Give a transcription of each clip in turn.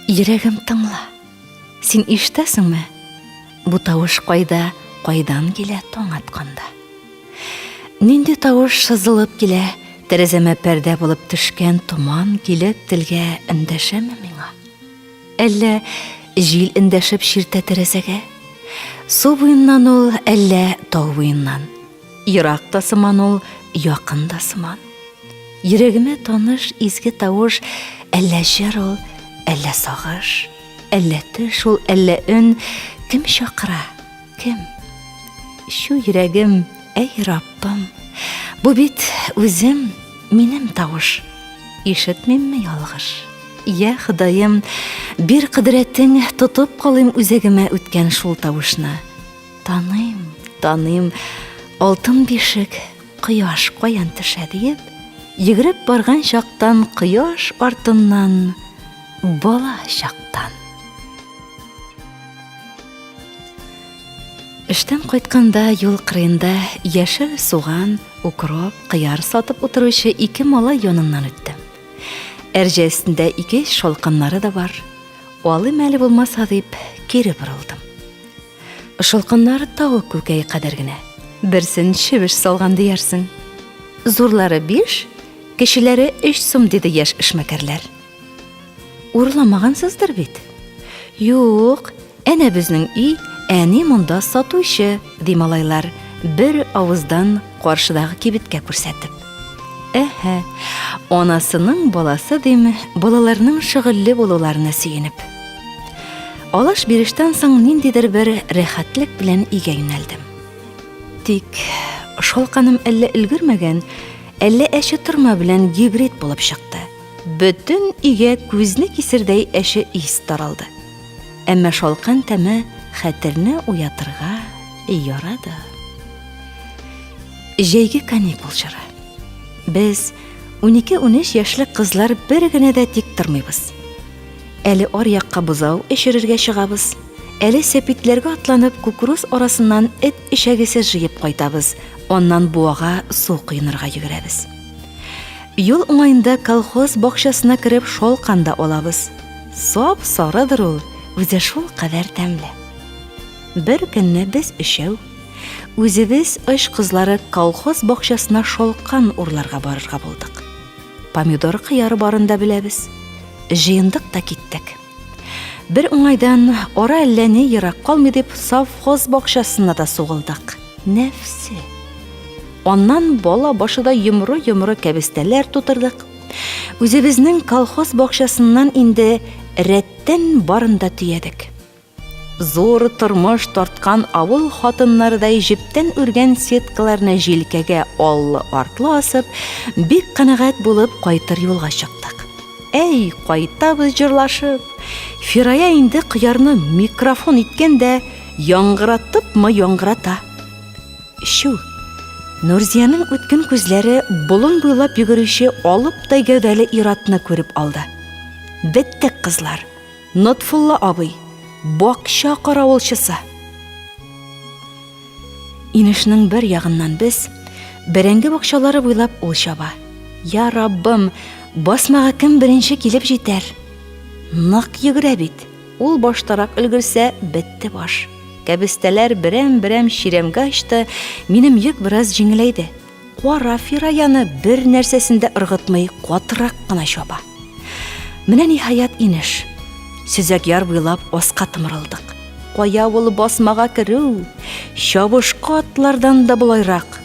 Йөрәгем тыңла. Син ишетәсеңме? Бу тавыш кайда, кайдан килә таң атканда? Нинди тавыш сызылып килә, тәрәзәмә пәрдә булып төшкән томан килеп телгә эндәшәме миңа? Әллә җил эндәшеп ширтә тәрәзәгә? Су буеннан ул, әллә тау буеннан? Ерак та сыман ул, якын да сыман. Йөрәгемә таныш изге тавыш, әллә җыр ул, әллә сагыш, әллә төш ул, әллә өн, кем чакыра, кем? Шу йөрәгем, әй Раббым, бу бит үзем, минем тавыш, ишетмимме ялгыш? Я Ходаем, бир кыдрәтең, тотып калыйм үзәгемә үткән шул тавышны. Таныйм, алтын бишек, кояш каян төшә диеп, йөгереп барган чактан, кояш артыннан, бала чактан. Эштән кайтканда юл кырыенда яшел суган, укроп, кыяр сатып утыручы ике малай яныннан үттем. Әрҗәсендә ике шалканнары да бар. Алым әле булмаса дип, кире борылдым. Шалканнары тагы күкәй кадәр генә. Берсен чебеш салган диярсең. Зурлары 5, кешеләре 3 сум диде яшь эшмәкәрләр. Урламагансыздыр бит? Юк, әнә безнең үй, әни монда сатучы, ди малайлар, бер авыздан каршыдагы кибеткә күрсәтеп. Әһә, анасының баласы дим, балаларның шөгыльле булуларына сөенеп. Алыш бирештән соң ниндидер бер рәхәтлек белән игә юнәлдем. Тик шалканым әллә өлгермәгән, әллә әше торма белән гибрид булып чыкты. Бөтен игә күзне кисердәй әше ис таралды. Әмма шалкан тәме хәтерне уятырга ярады. Җәйге каникул чоры. Без 12-13 яшьлек кызлар бер генә дә тик тормыйбыз. Әле аръякка бузау эшерергә чыгабыз, әле сәпитләргә атланып кукуруз арасыннан эт ишәгесе җыеп кайтабыз, аннан буага су кыйнырга йөгерәбез. Юл уңаенда колхоз бакчасына кереп шалканда алабыз. Сап сарыдыр ул, үзе шул кадәр тәмле. Бер көнне без өчәү, үзебез эш кызлары колхоз бакчасына шалкан урларга барырга булдык. Помидор кыяры барын да беләбез. Җыендык та киттек. Бер уңайдан ара әллә ни ерак калмый дип совхоз бакчасына да сугылдык. Нәфсе. Аннан бала башыда йомры кәбестәләр тутырдык. Үзебезнең колхоз бакчасыннан инде рәттән барында төядек. Зур тормыш тарткан авыл хатыннардай җептән үргән сеткаларны җилкәгә аллы-артлы асып, бик канәгать булып кайтыр юлга чыктык. Әй, кайтабыз җырлашып. Фирая инде кыярны микрофон иткәндә яңгыратыпмы яңгырата. Шу, Нурзияның үткен күзләре болын буйлап йөгерүче алып-тай гәүдәле иратны күреп алды. Беттек кызлар, Нотфулла абый, бакча каравылчысы. Инешнең бер ягыннан без бәрәңге бакчалары буйлап ул чаба. Я Раббым, басмага кем беренче килеп җитәр? Нык йөгерә бит. Ул баштарак өлгерсә, бетте баш. Кәбестәләр берәм-берәм ширемгә ачты, минем йөк бераз җиңеләйде. Кара Фираяны бер нәрсәсендә ыргытмый катырак кына чаба. Менә ниһаять инеш. Сөзәк яр буйлап аска тымырылдык. Кая ул басмага керү? Чабышка атлардан да булайрак.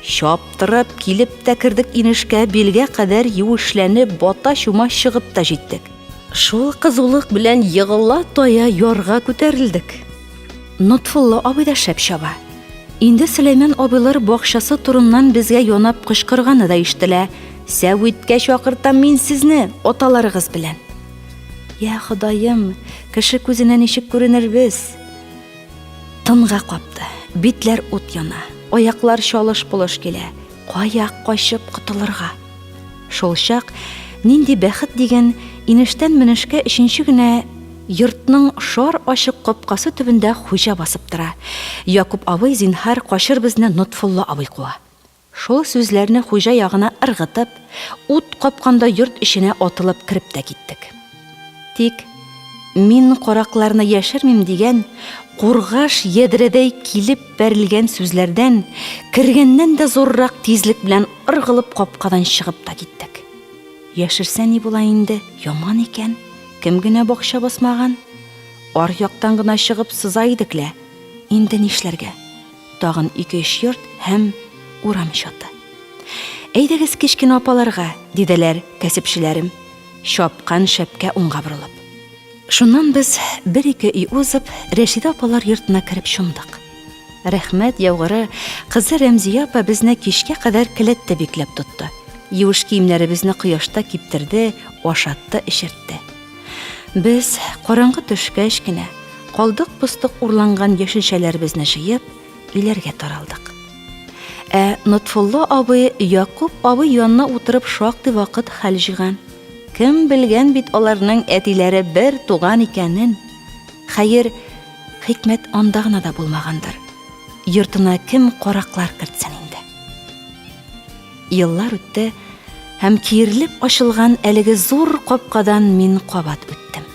Чаптырып килеп тә кирдек инешкә, билгә кадәр юешләнеп бата-чума чыгып та җиттек. Шул кызулык белән йыгыла тая ярга күтәрелдек. Нотфулла абый да шәп чаба. Инде Сөләйман абыйлар бакчасы турыннан безгә янап кычкырганы да ишетелә. Сәвиткә чакыртам мин сезне, аталарыгыз белән. Я Ходаем, кеше күзенә ничек күренербез? Тынга капты, битләр ут яна, аяклар чалыш-пулыш килә. Кая качып котылырга? Шул чак нинди бәхет дигән инештән менешкә өченче генә йортның шар ачык капкасы төбендә хуҗа басып тора. Якуб абый зинһар кашыр безне Нотфулла абый куа. Шул сүзләрне хуҗа ягына ыргытып, ут капканда йорт эченә атылып кирип тә киттек. Тик мин каракларны яшермим дигән, кургаш ядредәй килеп бәрелгән сүзләрдән кергәннән дә зоррак тизлек белән ыргылып капкадан чыгып та киттек. Яшерсә ни була инде, яман икән, кем генә бакча басмаган? Аръяктан гына чыгып сыза идеклә, инде нишләргә? Тагын 2-3 йорт һәм урам чаты. Әйдәгез кичкенә апаларга, диделәр кәсепчеләрем, шапкан шәпкә уңга борылып. Шуннан без 1-2 үй узып, Рәшидә апалар йортына кереп чумдык. Рәхмәт яугыры, кызы Рәмзия апа безне кичкә кадәр келәттә бикләп тотты. Юеш киемнәребезне кояшта киптерде, ашатты, эшертте. Без караңгы төшкәч кенә калдык-постык урланган яшелчәләребезне җыеп, өйләргә таралдык. Нотфулла абый Якуб абый янына утырып шактый вакыт хәл җыйган. Кем белгән бит аларның әтиләре бер туган икәнен. Хәер, хикмәт анда гына да булмагандыр. Йортына кем караклар кертсен инде. Еллар үтте, һәм киерлеп ачылган әлеге зур капкадан мин кабат үттем.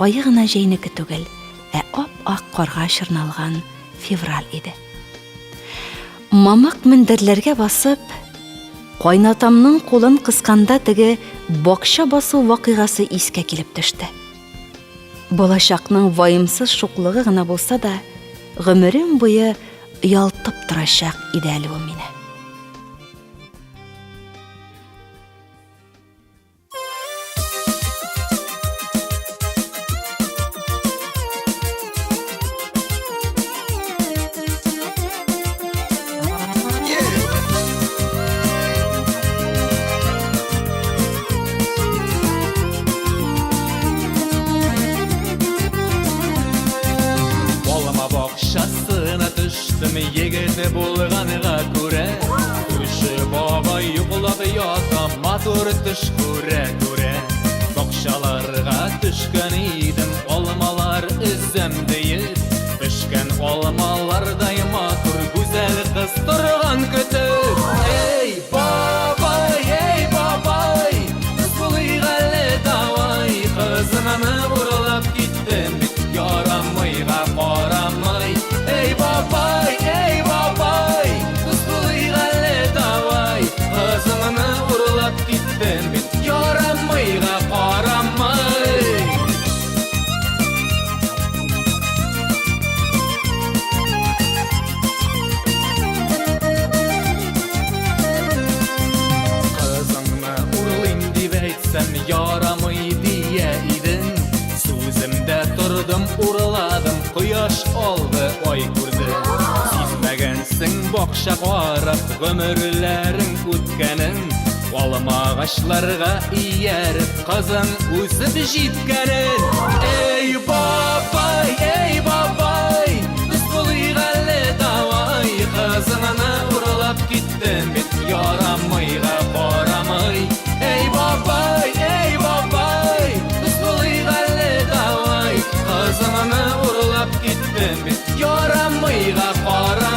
Ае гына җәйнеке түгел, ап-ак карга чорналган февраль иде. Мамак мендәрләргә басып, кайнатамның кулын кысканда теге бакча басу вакыйгасы искә килеп төште. Балачакның ваемсыз шуклыгы гына булса да, гомерем буе ялтып торачак иде әле ул мине. Егеті болғаныға көрә, Күші бабай юқлап ята, матур түш көрә. Бақшаларға түшкен идім, алмалар үзім дейір. Пішкен алмалардай матур, güzel қыз тұрған күтіп. Ей бабай, қыз бұлый ғалі давай, қызынаны бұрылап кеттім, ярамайға қарамай. Ей бабай, қыз бұлый ғалі давай, қызыңыны ұрылап кеттім, ярамайға қарамай. Қызыңны ұрлайм деп әйтсәм, ярамай дия идің. Сөзімді тұрдым, ұрладым, құяш алды, ай көрді. Сизмәгәнсің бақша қарап, ғөмірләрің өткәнің. Алма ағашларға иярып, қызың өсіп житкәнің. Ей бабай, қыз бұлый ғалі давай, қызыңыны ұрлап кеттім, ярамайға қарамай. Ей бабай, қыз бұлый ғалі давай, қызыңыны ұрлап кеттім, ярамайға қарамай.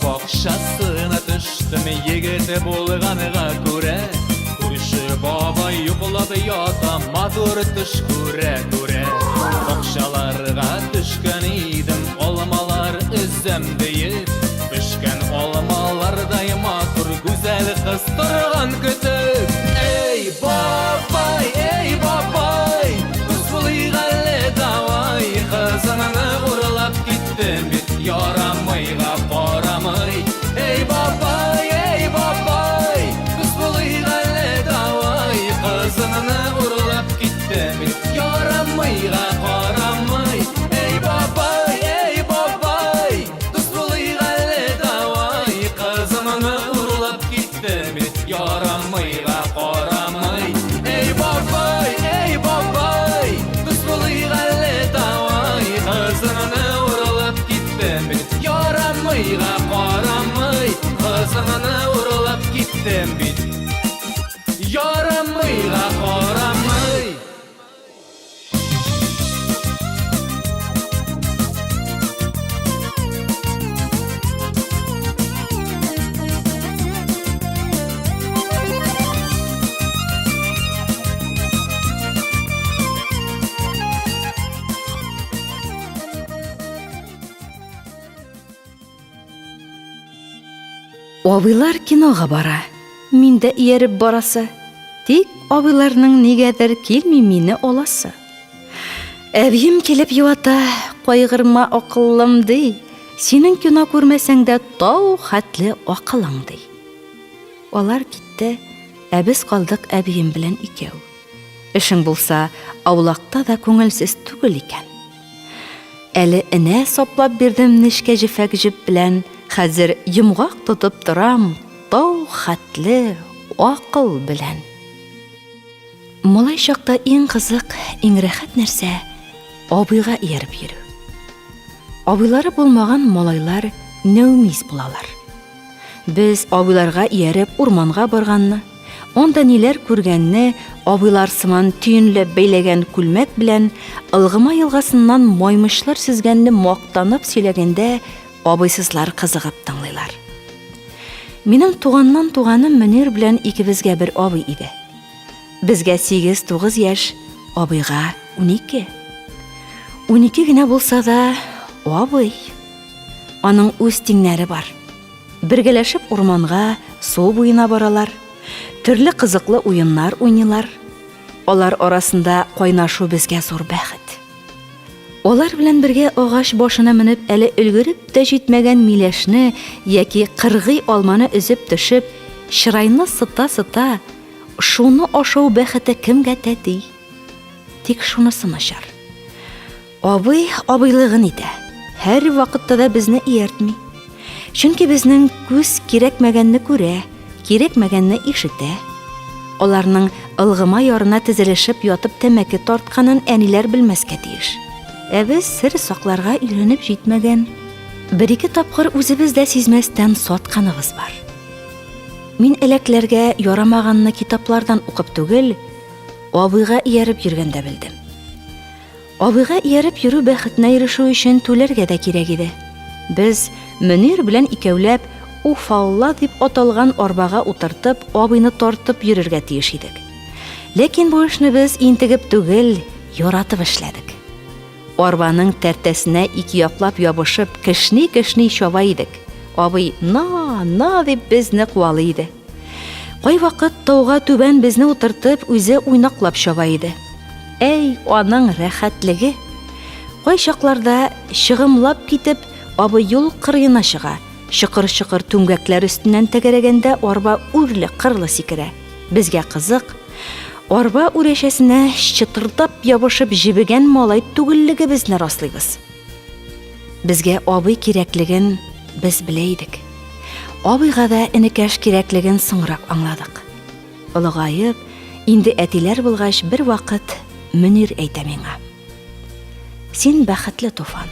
Бақшасына түштім, егеті болғаныға көрә, Күрші бабай юқлап ята, матур түш көрә. Бақшаларға түшкен идім, алмалар үзім дейір. Пішкен алмалардай матур, güzel қыз тұрған күтіп. Ей бабай, қыз бұлый ғалі давай, қызыңыны ұрлап кеттім, ярамайға қарамай. Ей бабай, қыз бұлый ғалі давай, қызыңыны ұрлап кеттім, ярамайға қарамай. Ей бабай, қыз бұлый ғалі давай, қызыңыны ұрлап кеттім, ярамайға Абыйлар кинога бара. Мин дә ияреп барасы. Тик абыйларның нигәдер килми мине аласы. Әбием килеп юата, кайгырма акыллым ди. Синең кино күрмәсәң дә тау хәтле акылың ди. Алар китте, ә без калдык әбием белән икәү. Эшең булса, аулакта да күңелсез түгел икән. Әле энә саплап бирдем нечкә җефәк җеп белән, хәзер йомгак тотып торам, тау хәтле акыл белән. Малай чакта иң кызык, иң рәхәт нәрсә абыйга ияреп йөрү. Абыйлары булмаган малайлар нәүмис булалар. Без абыйларга ияреп урманга барганны, онда ниләр күргәнне абыйлар сыман түйенләп бәйләгән күлмәк белән Ылгыма елгасыннан маймышлар сизгәнне мактанып сөйләгәндә абыйсызлар кызыгып тыңлыйлар. Минем туганнан туганым Мөнир белән икебезгә бер абый иде. Безгә 8-9 яшь, абыйга 12. 12 генә булса да абый. Аның үз тиңнәре бар. Бергәләшеп урманга, су буена баралар. Төрле кызыклы уеннар уйныйлар. Алар арасында кайнашу безгә зур бәхет. Алар белән бергә агач башына менеп, әле өлгереп тә җитмәгән миләшне яки кыргый алманы өзеп төшеп, чырайны сыта-сыта, шуны ашау бәхете кемгә тәти? Тик шунысы начар. Абый абыйлыгын итә. Һәр вакытта да безне ияртми. Чөнки безнең күз кирәкмәгәнне күрә, кирәкмәгәнне ишетә. Аларның Ылгыма ярына тезелешеп ятып тәмәке тартканын әниләр белмәскә тиеш. Ә без сер сакларга өйрәнеп җитмәгән. Бер-ике тапкыр үзебез дә сизмәстән сатканыбыз бар. Мин эләкләргә ярамаганны китаплардан укып түгел, абыйга ияреп йөргәндә белдем. Абыйга ияреп йөрү бәхетенә ирешү өчен түләргә дә кирәк иде. Без Мөнир белән икәүләп Уфалла дип аталган арбага утыртып, абыйны тартып йөрергә тиеш идек. Ләкин бу эшне без интегеп түгел, яратып эшләдек. Арбаның тәртәсенә ике яклап ябышып, кешни-кешни чаба идек. Абый на дип безне куалый иде. Кай вакыт тауга түбән безне утыртып, үзе уйнаклап чаба иде. Әй, аның рәхәтлеге! Кай чакларда чыгымлап китеп, абый юл кырыена чыга. Шыкыр-шыкыр түмгәкләр өстеннән тәгәрәгәндә арба үрле-кырлы сикерә. Безгә кызык. Арба үрәшәсенә чытырдап ябышып җибегән малай түгеллегебезне раслыйбыз. Безгә абый кирәклеген без белә идек. Абыйга да энекәш кирәклеген соңрак аңладык. Олыгаеп, инде әтиләр булгач бер вакыт Мөнир әйтә миңа. Син бәхетле туфан.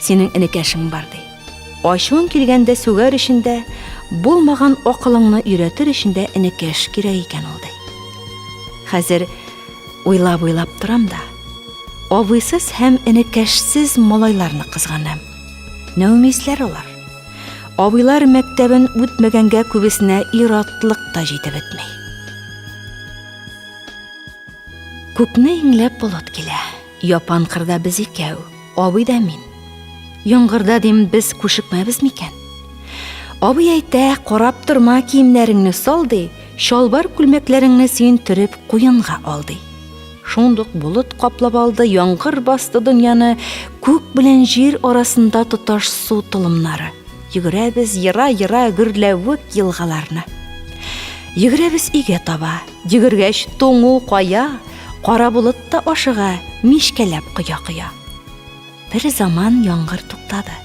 Синең энекәшең бар ди. Ачуың килгәндә сүгәр эшендә, булмаган акылыңны өйрәтер эшендә энекәш кирәк икән ул ди. Хәзер уйлап торам да, абыйсыз һәм энекәшсез малайларны кызганам. Нәүмисләр алар. Абыйлар мәктәбен үтмәгәнгә күбесенә иратлык та җитеп бетми. Күкне иңләп болыт килә. Япан кырда без икәү, абый да мин. Яңгырда дим без күшекмәбез микән? Абый әйтә, карап торма киемнәреңне салды, шалбар күлмәкләреңне син төреп куенга алды. Шундук болыт каплап алды, яңгыр басты дөньяны, күк белән җир арасында тоташ су тылымнары. Йөгерәбез йыра гөрләвек елгаларны. Йөгерәбез өйгә таба, йөгергәч туңу кая, кара болытта ашыга, мишкәләп кыя. Бер заман яңгыр туктады.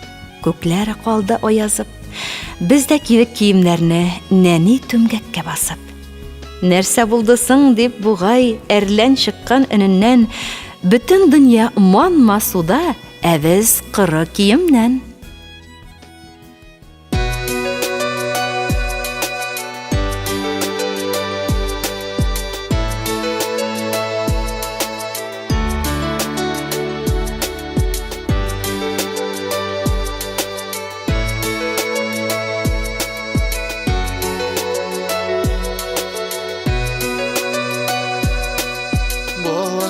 Күкләр калды аязып. Без дә кирәк киемнәрне нәни түмгәккә басып. Нәрсә булды соң дип бугай әрлән чыккан эненнән, бөтен дөнья манма суда, ә без кыры киемнән.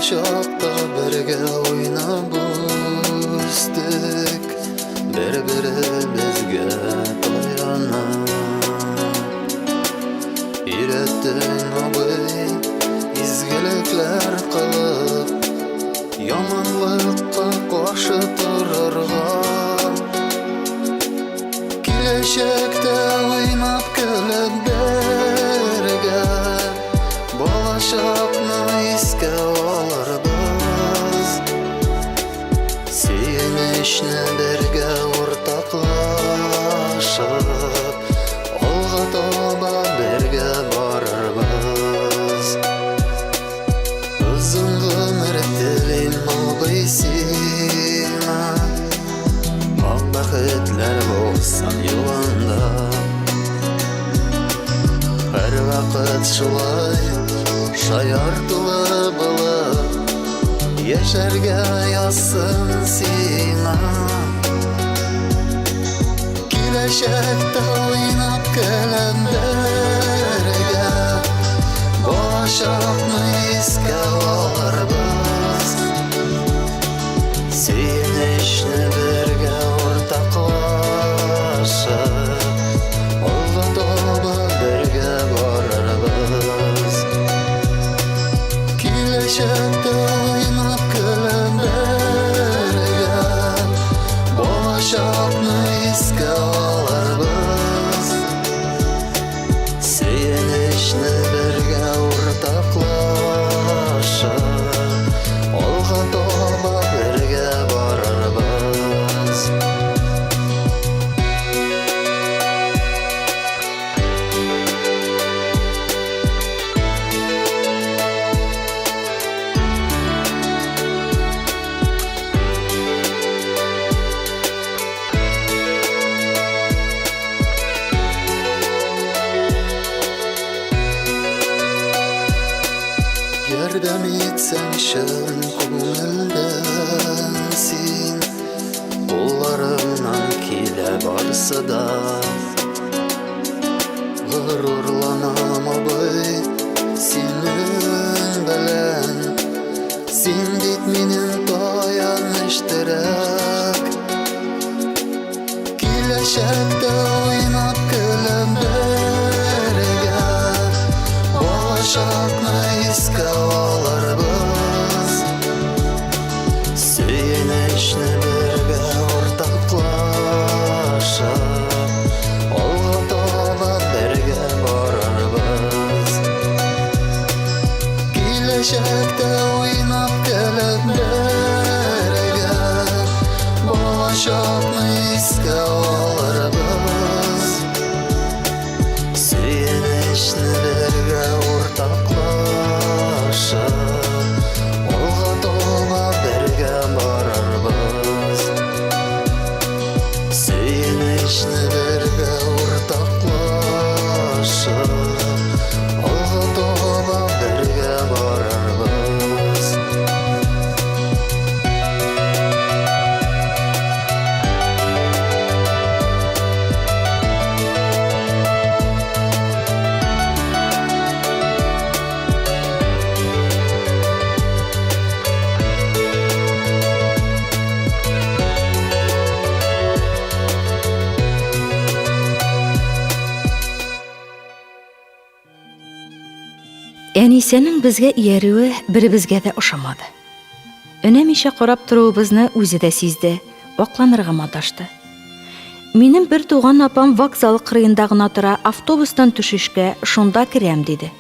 Şokta birge oynab üstük, bir-birimizge tayanib. Үйрәттең абый изгелекләр кылып, яманлыкка каршы торырга. Киләчәктә уйнап көлеп бергә, балачакны искә алырбыз. Сөенечне бергә уртаклашып, алга таба бергә барырбыз. Узын гомер телим абый сиңа, ак бәхетләр булсын юлында. Һәр вакыт шулай шаяртылы булып, яшәргә язсын сиңа. Киләчәктә уйнап көлеп бергә, балачакны искә алырбыз. Сөенечне бергә уртаклашып, алга таба бергә барырбыз. Киләчәктә уйнап көлеп бергә, балачакны искә алырбыз. Сөенечне бергә уртаклашып, алга таба бергә барырбыз. Ярдәм итсәң шын күңелдән син, кулларыңнан килә барсы да. Горурланам абый синең белән, син бит минем таяныч терәк. Киләчәктә уйнап көлеп бергә, балачакны искә алырбыз. Сөенечне бергә уртаклашып, алга таба бергә барырбыз. Киләчәктә уйнап көлеп бергә, балачакны искә алырбыз. Сөенечне бергә уртаклашып, алга таба бергә барырбыз. Сөенечне бергә уртаклашып, алга таба бергә барырбыз. Әнисәнең безгә иярүе беребезгә дә ошамады. Өнәмичә карап торуыбызны үзе дә сизде, акланырга маташты. Минем бер туган апам вокзал кырыенда гына тора, автобустан төшешкә шунда керәм диде.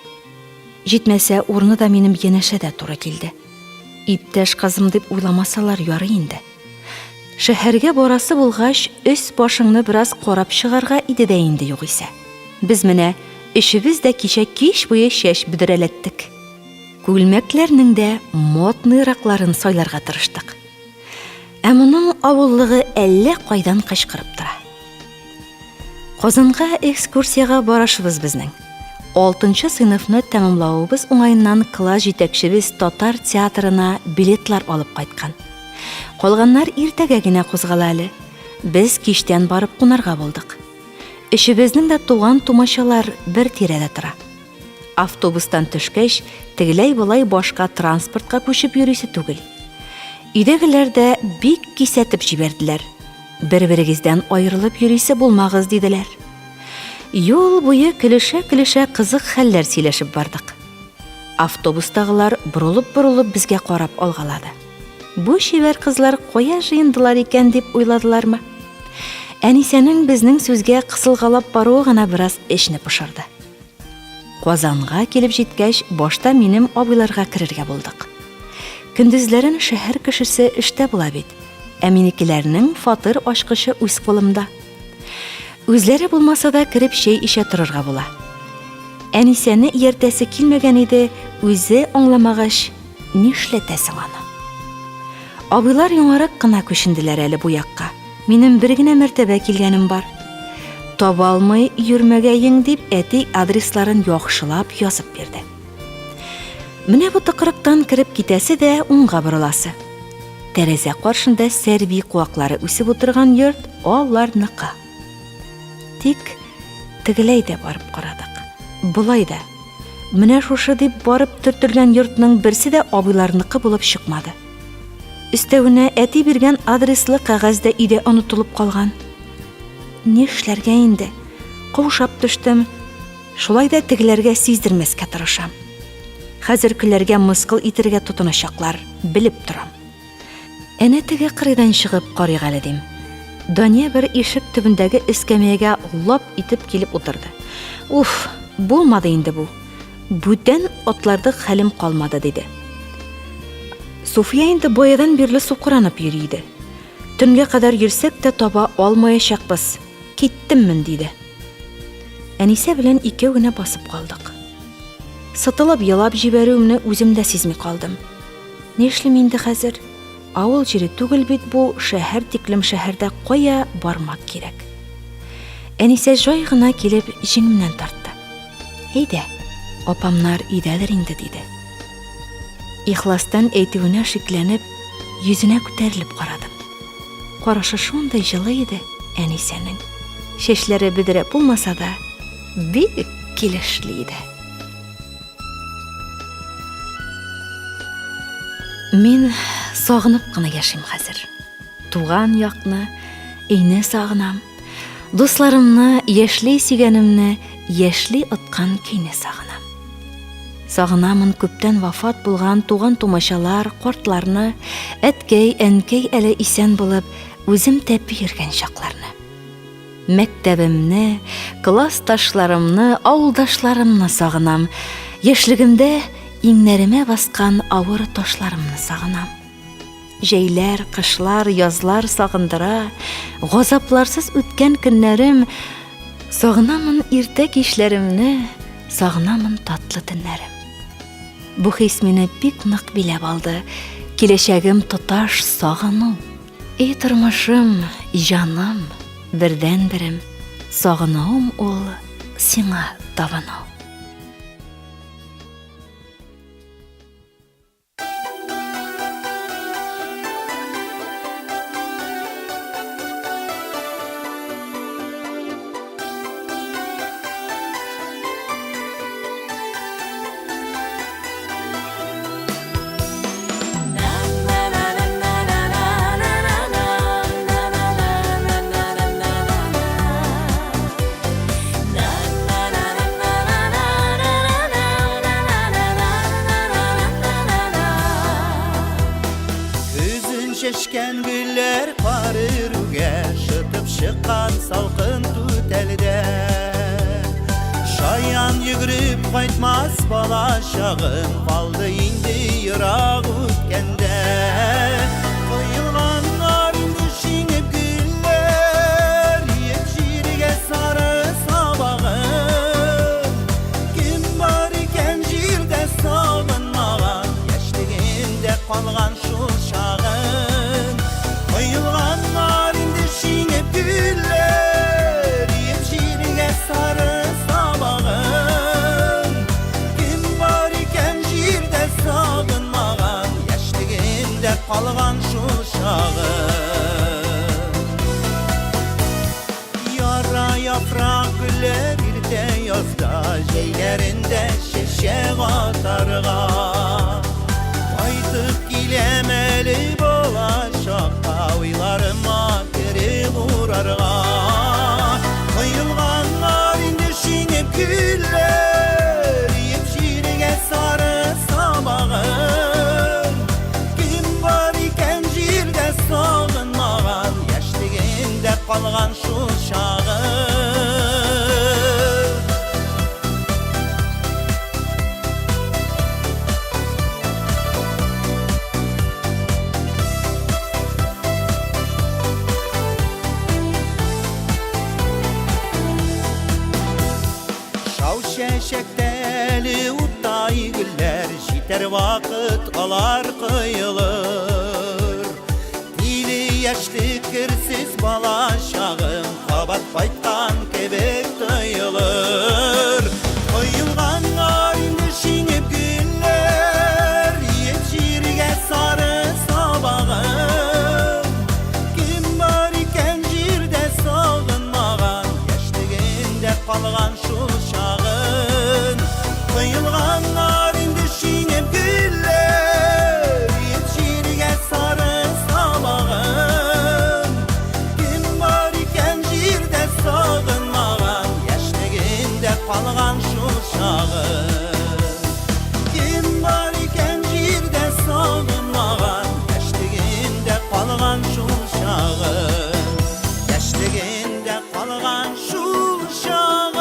Җитмәсә, урыны да минем янәшәдә туры килде. Иптәш кызым дип уйламасалар ярый инде. Шәһәргә барасы булгач, өс башыңны бераз карап чыгарга иде дә инде югыйсә. Без менә эшебез дә кичә кич буе чәч бөдрәләттек. Күлмәкләрнең дә модныйракларын сайларга тырыштык. Ә моның авыллыгы әллә кайдан кычкырып тора. Казанга экскурсияга барышыбыз безнең. 6-нчы сыйныфны тәмамлавыбыз уңайыннан класс җитәкчебез татар театрына билетлар алып кайткан. Калганнар иртәгә генә кузгала әле. Без кичтән барып кунарга булдык. Эшебезнең дә туган тумачалар бер тирәдә тора. Автобустан төшкәч, тегеләй болай башка транспортка күчеп йөрисе түгел. Өйдәгеләр дә бик кисәтеп җибәрделәр. Бер-берегездән аерылып йөрисе булмагыз диделәр. Юл буе көлешә-көлешә кызык хәлләр сөйләшеп бардык. Автобустагылар борылып безгә карап алгалады. Бу шибәр кызлар кая жыендылар икән дип уйладылармы? Әнисәнең безнең сүзгә кысылгалап баруы гына бераз эшне пошырды. Казанга килеп җиткәч, башта минем абыйларга керергә булдык. Көндезләрен шәһәр кешесе эштә була бит, ә минекеләрнең фатир ачкычы үз кулымда. Үзләре булмаса да кереп чәй ичә торырга була. Әнисәне ияртәсе килмәгән иде, үзе аңламагач, нишләтәсең аны? Абыйлар яңарак кына күченделәр әле бу якка. Минем бер генә мәртәбә килгәнем бар. Таба алмый йөрмәгәең дип, әти адресларын яхшылап язып бирде. Менә бу тыкрыктан кереп китәсе дә уңга борыласы. Тәрәзә каршында сәрби куаклары үсеп утырган йорт аларныкы. Тик тегеләй дә барып карадык. Булай да. Менә шушы дип барып төртелгән йортның берсе дә абыйларныкы булып чыкмады. Өстәвенә әти биргән адреслы кәгазь дә өйдә онытылып калган. Нишләргә инде? Каушап төштем. Шулай да тегеләргә сиздермәскә тырышам. Хәзер көләргә мыскыл итәргә тотыначаклар, белеп торам. Әнә теге кырыйдан чыгып карыйк әле дим. Дания бер ишек төбендәге эскәмиягә лап итеп килеп утырды. Уф, булмады инде бу. Бүтән атлардык хәлем калмады диде. Суфия инде баядан бирле сукранып йөри иде. Төнгә кадәр йөрсәк тә таба алмаячакбыз. Киттеммен диде. Әнисә белән икәү генә басып калдык. Сытылып елап җибәрүемне үзем дә сизми калдым. Нишлим инде хәзер? Авыл җире түгел бит бу, шәһәр тиклем шәһәрдә кая бармак кирәк. Әнисә җай гына килеп җиңемнән тартты. Әйдә, апамнар өйдәдер инде диде. Ихластан әйтүенә шикләнеп, йөзенә күтәрелеп карадым. Карашы шундый җылы иде әнисәнең. Чәчләре бөдрә булмаса да, бик килешле иде. Мин сагынып кына яшим хәзер. Туган якны, өйне сагынам. Дусларымны, яшьли сөйгәнемне, яшьли откан көйне сагынам. Сагынамын күптән вафат булган туган тумачалар, картларны, әткәй, әнкәй әле исән булып, үзем тәпи йөргән чакларны. Мәктәбемне, классташларымны, авылдашларымны сагынам. Яшьлегемдә иңнәремә баскан авыр ташларымны сагынам. Җәйләр, кышлар, язлар сагындыра, газапларсыз үткән көннәрем, сагынамын иртә кичләремне, сагынамын татлы төннәрем. Бу хис мине бик нык биләп алды, киләчәгем тоташ сагыну. И тормышым, җаным, бердән-берем, сагынуым ул сиңа табыну. Şeşken güller qarırüge, şıtıp şıqqan salqın tütəldə. Şayan yügürüp qaytmaz bala şağım, qaldı indi yıraq ütkəndə. Qoyulğanlar indi şinib güller, yepşirige sarı sabağım. Kim var ikən jirdə sağınmağan, yaşligimdə qalğan şu şağım. Qoyulğanlar indi şinib güller, yepşirige sarı sabağım. Kim var ikən jirdə sağınmağan, yaşligimdə qalğan şu şağım. Yara yapraq güller irdə yazda, jeylərində şeşək atarğa. Qaytıb giləməli bolacaqqa, uylarıma geri vurarğa. Qoyulğanlar indi güller Yetişirge sarı sabahın Kim var iken jirde sağınmağan Yaşliginde kalgan şu çağın Şeşekteli utay güller Jiter vakit alar kıyılır Dili yaşlı kırsiz bala şağım Kabat bayttan kebek tıyılır Koyulgan garinde şinip güller Yetişirge sarı sabahın Kim var iken jirde sağınmağan Yaşliginde kalgan şu çağın Kıyılgan narinde şinep güller Yetişirge sarı sabahın Kim var iken jirde sağınmağan Yaşliginde kalgan şu çağın Kim var iken jirde sağınmağan Yaşliginde kalgan şu çağın Yaşliginde kalgan şu çağın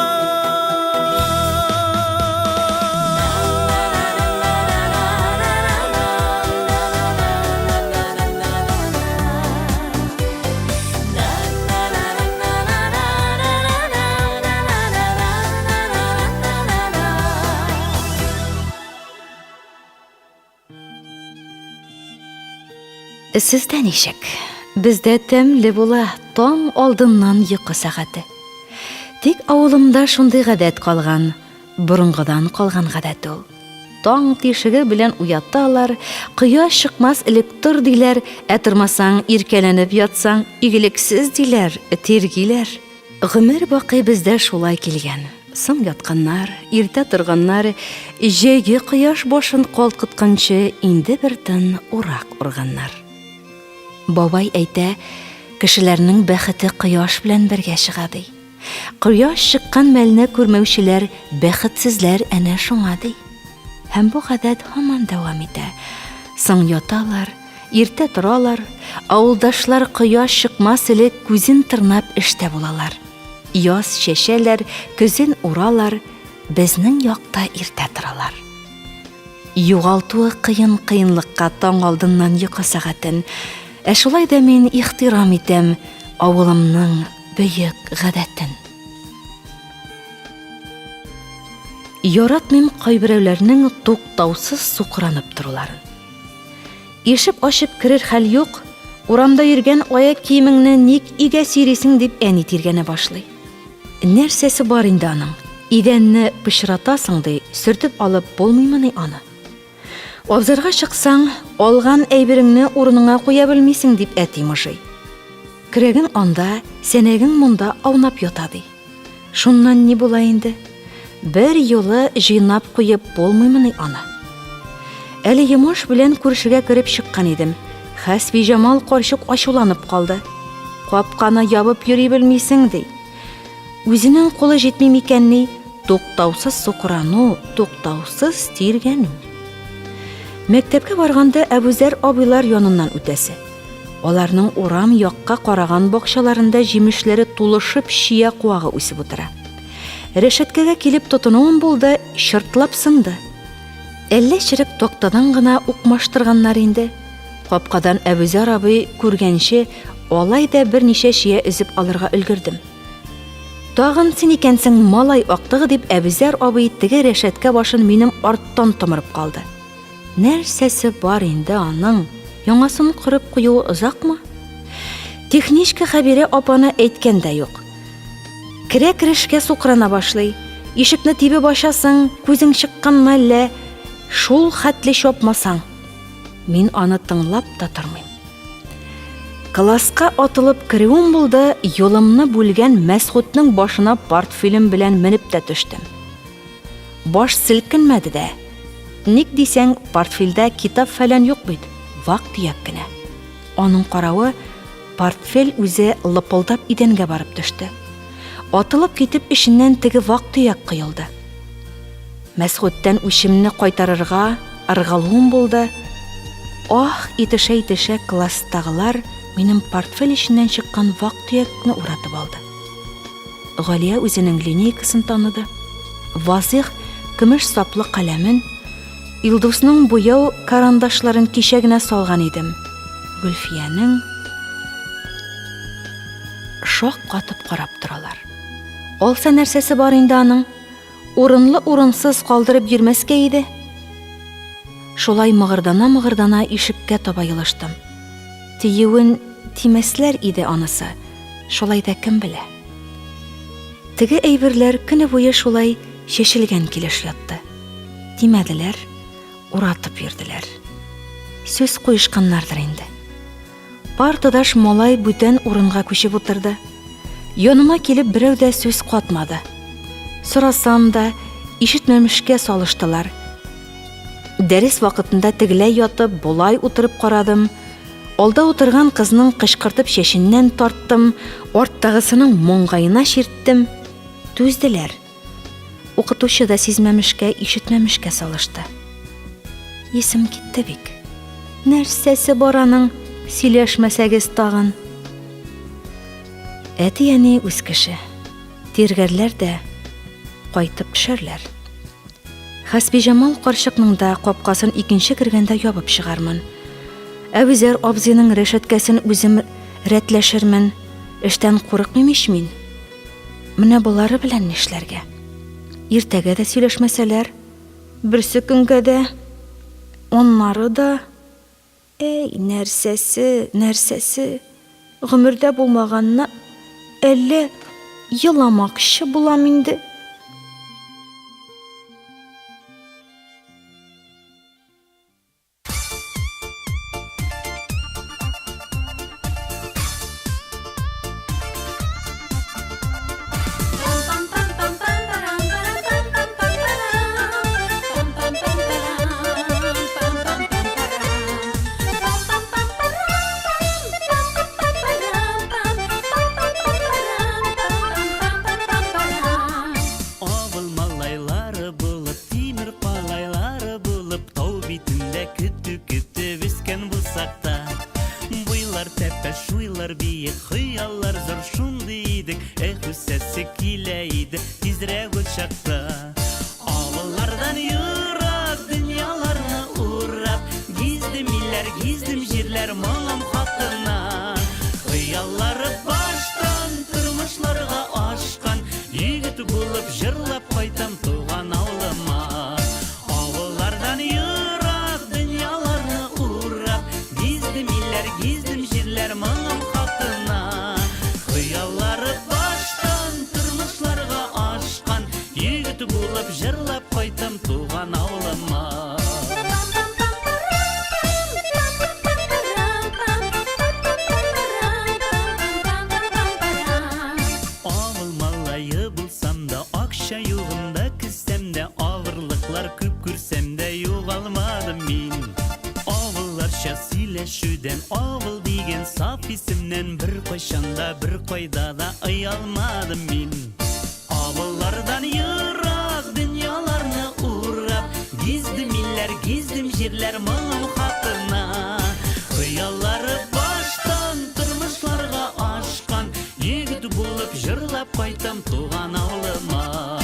Sizdə nişek? Bizdə təmli buла таң алдыннан йокы сәгате. Тик авылымда шундый гадәт калган, борынгыдан калган гадәт ул. Таң тишеге белән уяталар, кояш чыкмас элек тор диләр, тормасаң иркәләнеп ятсаң, игелексез диләр, тиргиләр. Гомер бакый бездә шулай килгән. Соң ятканнар, иртә торганнар, җәйге кояш башын калкытканчы инде бер тын урак урганнар. Бабай әйтә, кешеләрнең бәхете кояш белән бергә чыга ди. Кояш чыккан мәлне күрмәүчеләр бәхетсезләр әнә шуңа ди. Һәм бу гадәт һаман дәвам итә. Соң яталар, иртә торалар, авылдашлар кояш чыкмас элек күзен тырнап эштә булалар. Яз чәчәләр, көзен уралар, безнең якта иртә торалар. Югалтуы кыйынлыкка таң алдыннан йокы сәгатен. Шулай да мин ихтирам итәм авылымның бөек гадәтен. Яратмыйм кайберәүләрнең туктаусыз сукранып торуларын. Ишек ачып керер хәл юк, урамда йөргән аяк киемеңне ник игә сирисең дип әни тиргәнә башлый. Нәрсәсе бар инде аның? Идәнне пычратасың ди, сөртеп алып булмыймыни аны. Абзарга чыксаң, алган әйбереңне урыныңа куя белмисең дип әти мыжый. Керәгең анда, сәнәгең монда аунап ята ди. Шуннан ни була инде? Бер юлы җыйнап куеп булмыймыни аны. Әле йомыш белән күршегә кереп чыккан идем. Хәсби Җамал карчык ачуланып калды. Капканы ябып йөри белмисең ди. Үзенең кулы җитми микәнни? Туктаусыз сукрану, туктаусыз тиргәнү. Мәктәпкә барганда Әбүзәр абыйлар яныннан үтәсе. Аларның урам якка караган бакчаларында җимешләре тулышып шия куагы үсеп утыра. Рәшәткәгә килеп тотынуым булды, шыртлап сынды. Әллә чирек токтадан гына укмаштырганнар инде. Капкадан Әбүзәр абый күргәнче, алай да берничә шия өзеп алырга өлгердем. Тагын син икәнсең малай актыгы дип Әбүзәр абый теге рәшәткә башын минем арттан томырып калды. Нәрсәсе бар инде аның? Яңасын кырып куюы озакмы? Техничка Хәбирә апаны әйткән дә юк. Керә-керешкә сукрана башлый. Ишекне тибеп ачасың, күзең чыкканмы әллә? Шул хәтле чапмасаң. Мин аны тыңлап та тормыйм. Класска атылып керүем булды, юлымны бүлгән Мәсгудның башына портфелем белән менеп тә төштем. Баш селкенмәде дә. Ник дисәң, портфельдә китап фәлән юк бит, вак-төяк кенә. Аның каравы, портфель үзе лыпылдап идәнгә барып төште. Атылып китеп ишеннән теге вак төяк кыелды. Мәсгудтан үчемне кайтарырга ыргылуым булды. Ах, итешә класстагылар минем портфель ишеннән чыккан вак төякне уратып алды. Галия үзенең линейкасын таныды. Вазих көмеш саплы каләмен, Илдусның буяу карандашларын кичә генә салган идем. Гөлфиянең шок катып карап торалар. Алса нәрсәсе бар инде аның? Урынлы урынсыз калдырып йөрмәскә иде. Шулай мыгырдана ишеккә таба елыштым. Тиюен тимәсләр иде анысы. Шулай да кем белә. Теге әйберләр көне буе шулай шешелгән килеш ятты. Тимәделәр, уратып йөрделәр. Сүз куешканнардыр инде. Партадаш малай бүтән урынга күчеп утырды. Яныма килеп берәү дә сүз катмады. Сорасам да ишетмәмешкә салыштылар. Дәрес вакытында тегеләй ятып, болай утырып карадым. Алда утырган кызның кычкыртып шешеннән тарттым, арттагысының моңгайына чирттем. Түзделәр. Укытучы да сизмәмешкә, ишетмәмешкә салышты. Есем китте бик. Нәрсәсе бар аның, сөйләшмәсәгез тагын. Әти-әни үз кеше. Тиргәрләр дә кайтып төшәрләр. Хәсби-Җамал карчыкның да капкасын икенче кергәндә ябып чыгармын. Әбүзәр абзыйның рәшәткәсен үзем рәтләшермен. Эштән курыкмыйм ич мин. Менә булары белән нишләргә? Иртәгә дә сөйләшмәсәләр, берсе көнгә дә, оннары да, нәрсәсе, гомердә булмаганны әллә еламакчы булам инде. Шуйлар бие хыяллар зор шундый идек, үсәсе килә иде тизрәк ул чакта. Авыллардан ерак дөньяларны урап, гиздем җирләр моңым хакына. Хыяллары баштан тормышларга ашкан, егет булып җырлап кайтам туган авылыма. Авыллардан ерак дөньяларны урап, гиздем җирләр моңым хакына. Хыяллары баштан тормышларга ашкан, егет булып җырлап кайтам туган авылыма. Авыл малае булсам да, акча югында киссәм дә, авырлыклар күп күрсәм дә югалмадым мин. Авылларча сөйләшүдән, авыл дигән саф исемнән бер кайчанда, бер кайда да ыялмадым мин. Авыллардан ерак дөньяларны урап, гиздем җирләр моңым хакына. Хыяллары баштан тормышларга ашкан, егет булып җырлап кайтам туган авылыма.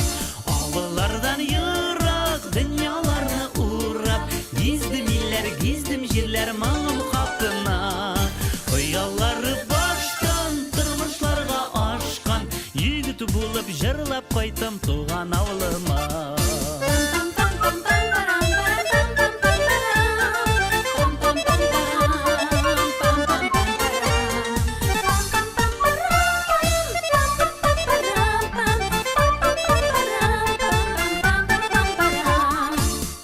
Авыллардан ерак дөньяларны урап, гиздем җирләр моңым хакына. Хыяллары баштан тормышларга ашкан, егет булып җырлап кайтам туган авылыма.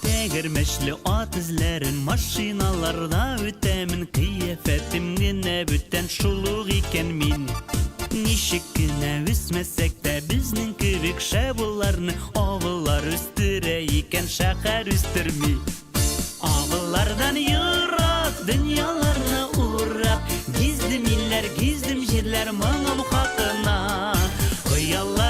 Тәгәрмәчле ат эзләрен машиналарда үтәмен, кыяфәтем генә бүтән шулук икән мин. Ничек кенә үсмәсәк тә безнең кебек шәбулларны авыллар үстерә икән, шәһәр үстерми. Авыллардан ерак дөньяларны урап, гиздем җирләр моңым хакына. Хыяллар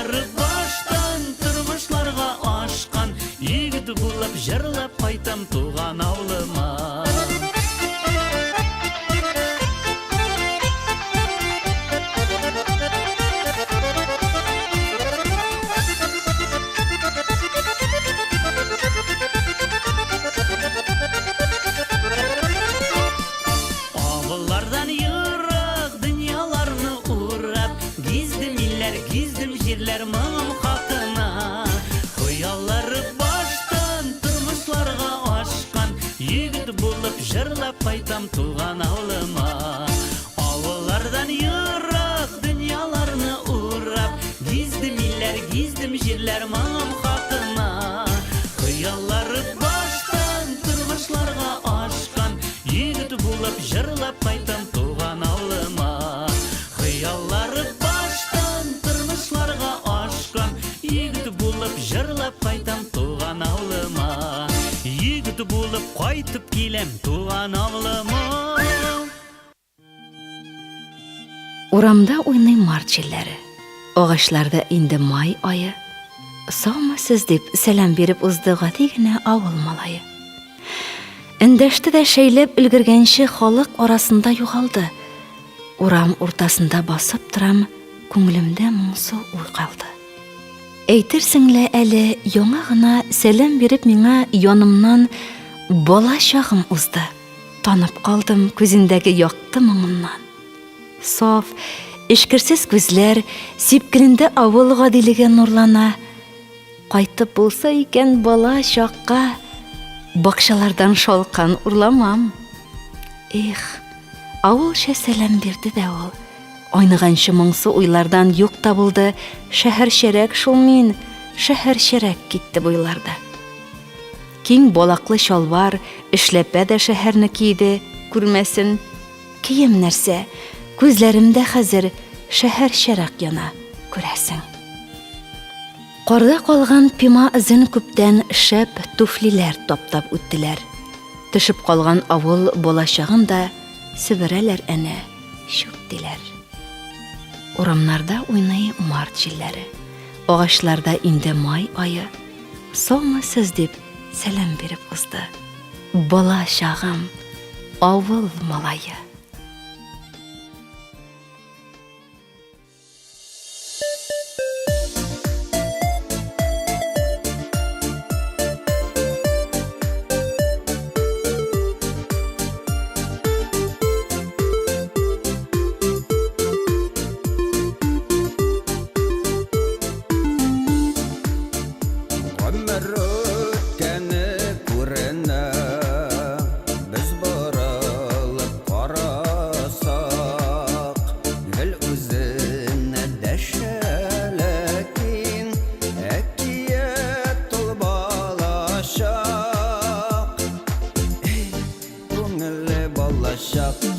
gizdim yerler mağam hakkına. Hıyalları baştan turmuşlarga aşkan, yigit bulup jırlap kaytam tuğan avlıma. Avullardan yırak dünyalarını uğrap, gizdim yerler mağam hakkına. Hıyalları baştan turmuşlarga aşkan, yigit bulup jırlap kaytam tuğan avlıma. Hıyalları baştan turmuşlarga aşkan, yigit bulup jırlap kaytam tuğan avlıma. Yigit bulup kaytıp kelem tuğan avlıma. Урамда уйный марчелләре. Агачларда инде май айы. Саумысыз дип сәлам биреп узды гади генә авыл малае. Эндәште дә шәйләп өлгергәнче халык арасында югалды. Урам уртасында басып торам, күңелемдә моңсу уй калды. Әйтерсең лә әле яңа гына сәлам биреп миңа янымнан бала чагым узды. Танып калдым күзендәге якты моңымнан. Саф, эшкерсез күзләр, сипкелендә авыл гадилеге нурлана. Кайтып булса икән бала чакка, бакчалардан шалкан урламам. Эх, авылча сәлам бирде дә ул. Айныганчы моңсу уйлардан юк табылды. Шәһәрчәрәк шул мин, шәһәрчәрәк китте буйларда. Киң балаклы шалвар, эшләпә дә шәһәрне киде, күрмәсен. Кием нәрсә? Күзләремдә хәзер шәһәрчәрәк яна, күрәсең. Карда калган пима ызын күптән шәп туфлиләр таптап үттеләр. Төшеп калган авыл балачагын да себерәләр әнә, шуп диләр. Урамнарда уйный март җилләре. Агачларда инде май айы. Саумысыз дип сәлам биреп узды. Бала чагым, авыл малае.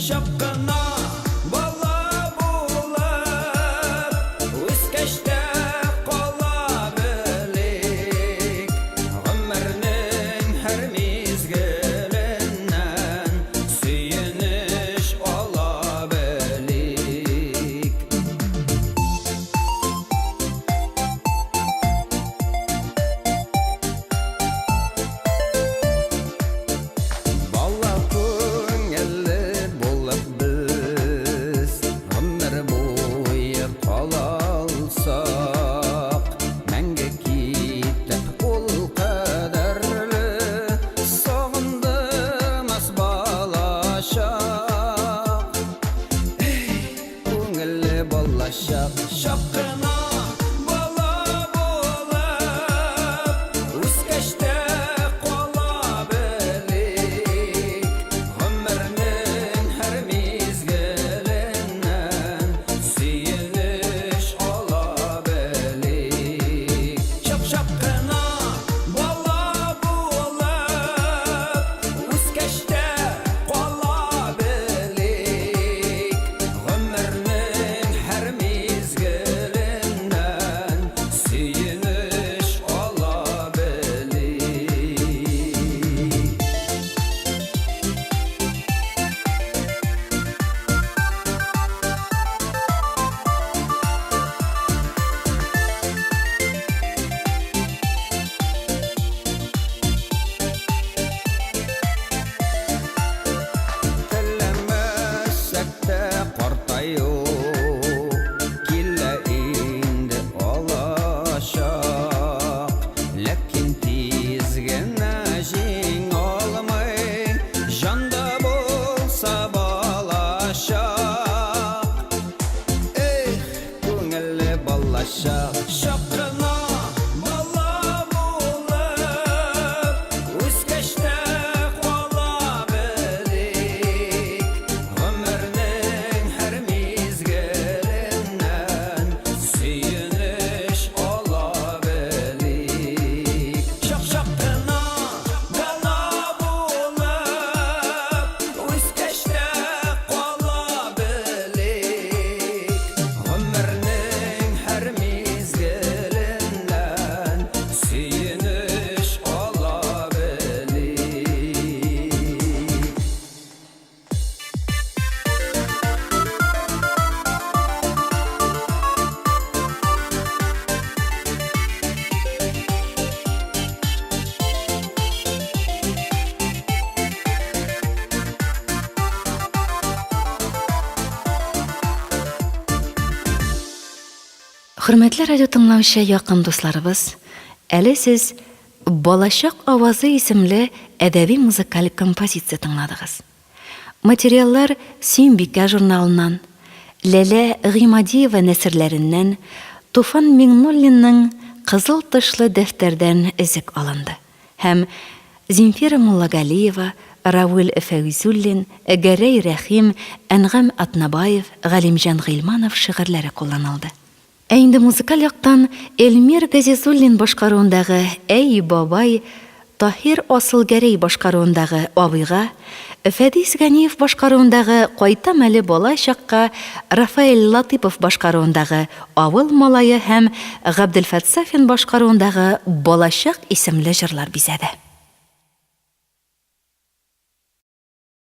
Şapkana bala bulab, üskəşdə qala bilik. Ömrünün hər mizgilindən suyuniş ala bilik. Bala Хөрмәтле радио тыңлаучы якын дусларыбыз, әле сез «Балачак авазы» исемле әдәби музыкаль композиция тыңладыгыз. Материаллар Сөембикә журналыннан, Ләлә Гыймадиева нәсерләреннән, Туфан Миңнуллинның «Кызыл тышлы дәфтәрдән» өзек алынды. Һәм Зинфира Муллагалиева, Равил Фәйзуллин, Гәрәй Рәхим, Әнгам Атнабаев, Галимҗан Гыйлманов шигырьләре кулланылды. Ә инде музыкаль яктан Эльмир Газизуллин башкаруындагы «Әй бабай», Таһир Асылгәрәй башкаруындагы «Абыйга», Фәдис Ганиев башкаруындагы «Кайтам әле бала чакка», Рафаэль Латипов башкаруындагы «Авыл малае» һәм Габделфәт Сафин башкаруындагы «Балачак» исемле җырлар бизәде.